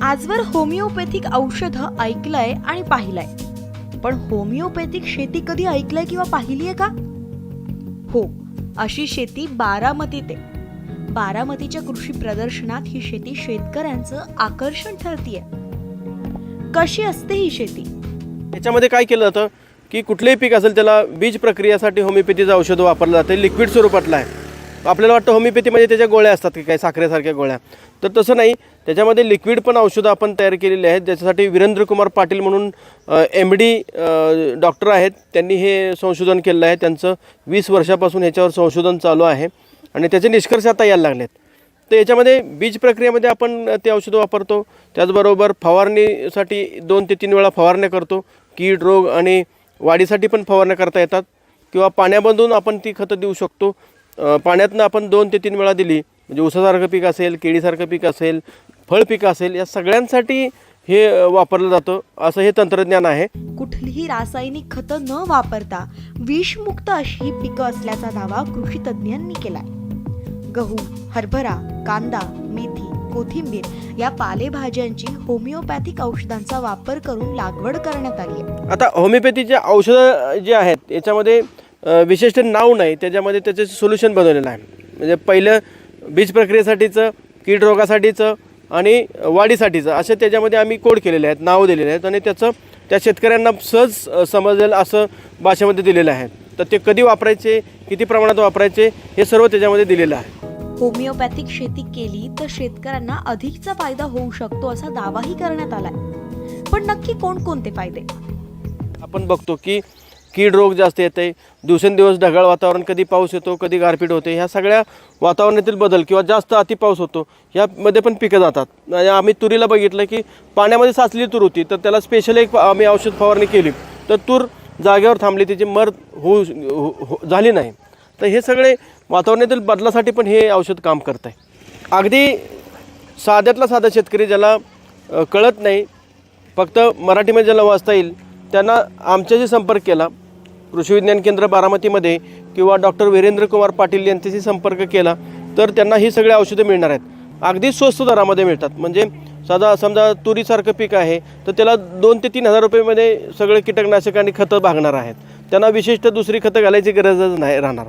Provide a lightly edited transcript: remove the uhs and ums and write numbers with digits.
आजवर होमिओपॅथिक औषधं ऐकलंय आणि पाहिलंय, पण होमिओपॅथिक शेती कधी ऐकलंय किंवा पाहिलीये का? हो, अशी शेती बारामतीत आहे. बारामतीच्या कृषी प्रदर्शनात ही शेती शेतकऱ्यांचं आकर्षण ठरतीये. कशी असते ही शेती? याच्यामध्ये काय केलं जातं की कुठलेही पीक असेल त्याला बीज प्रक्रियेसाठी होमिओपॅथीचं औषध वापरलं जातं. लिक्विड स्वरूपातलं आहे. आपल्याला वाटतं होमिओपॅथी म्हणजे त्याच्या गोळ्या असतात की काय, साखरेसारख्या गोळ्या, तर तसं नाही. त्याच्यामध्ये लिक्विड पण औषधं आपण तयार केलेली आहेत. ज्याच्यासाठी वीरेंद्र कुमार पाटील म्हणून MD डॉक्टर आहेत, त्यांनी हे संशोधन केलेलं आहे. त्यांचं 20 वर्षापासून ह्याच्यावर संशोधन चालू आहे आणि त्याचे निष्कर्ष आता यायला लागलेत. तर याच्यामध्ये बीज प्रक्रियेमध्ये आपण ते औषधं वापरतो. त्याचबरोबर फवारणीसाठी 2 ते 3 वेळा फवारण्या करतो. कीड, रोग आणि वाढीसाठी पण फवारण्या करता येतात किंवा पाण्यामधून आपण ती खतं देऊ शकतो. पाण्यातनं आपण 2 ते 3 वेळा दिली म्हणजे ऊसासारखं पीक असेल, केळीसारखं पीक असेल, फळ पीक असेल, या सगळ्यांसाठी हे वापरलं जातं. असं हे तंत्रज्ञान आहे. कुठलीही रासायनिक खतं न वापरता विषमुक्त अशी ही पिकं असल्याचा दावा कृषी तज्ज्ञांनी केलाय. गहू, हरभरा, कांदा, मेथी, कोथिंबीर या पालेभाज्यांची होमिओपॅथिक औषधांचा वापर करून लागवड करण्यात आली आहे. आता होमिओपॅथीचे औषधं जे आहेत याच्यामध्ये विशिष्ट नाव नाही, त्याच्यामध्ये त्याचे सोल्युशन बनवलेलं आहे. म्हणजे पहिलं बीज प्रक्रियेसाठीचं, कीड रोगासाठीचं आणि वाढीसाठीचं असे त्याच्यामध्ये आम्ही कोड केलेले आहेत, नाव दिलेले आहेत आणि त्याचं त्या शेतकऱ्यांना सहज समजेल असं भाषेमध्ये दिलेलं आहे. तर ते कधी वापरायचे, किती प्रमाणात वापरायचे, हे सर्व त्याच्यामध्ये दिलेलं आहे. होमिओपॅथिक शेती केली तर शेतकऱ्यांना अधिकचा फायदा होऊ शकतो असा दावाही करण्यात आलाय. पण नक्की कोणकोणते फायदे? आपण बघतो की कीड रोग जास्त येते, दिवसेंदिवस ढगाळ वातावरण, कधी पाऊस येतो, कधी गारपीट होते. ह्या सगळ्या वातावरणातील बदल किंवा जास्त अति पाऊस होतो, ह्यामध्ये पण पिकं जातात. आम्ही तुरीला बघितलं की पाण्यामध्ये साचलेली तूर होती, तर त्याला स्पेशल एक आम्ही औषध फवारणी केली, तर तूर जागेवर थांबली, त्याची मर झाली नाही. तर हे सगळे वातावरणातील बदलासाठी पण हे औषध काम करत आहे. अगदी साध्यातला साधा शेतकरी ज्याला कळत नाही, फक्त मराठीमध्ये ज्याला वाचता येईल, त्यांना आमच्याशी संपर्क केला, कृषी विज्ञान केंद्र बारामतीमध्ये किंवा डॉक्टर वीरेंद्र कुमार पाटील यांच्याशी संपर्क केला, तर त्यांना ही सगळी औषधं मिळणार आहेत. अगदी स्वस्त दरामध्ये मिळतात. म्हणजे साधा समजा तुरीसारखं पीक आहे तर त्याला 2 ते 3 हजार रुपयेमध्ये सगळे कीटकनाशक आणि खतं भागणार आहेत. त्यांना विशिष्ट दुसरी खतं घालायची गरजच नाही राहणार.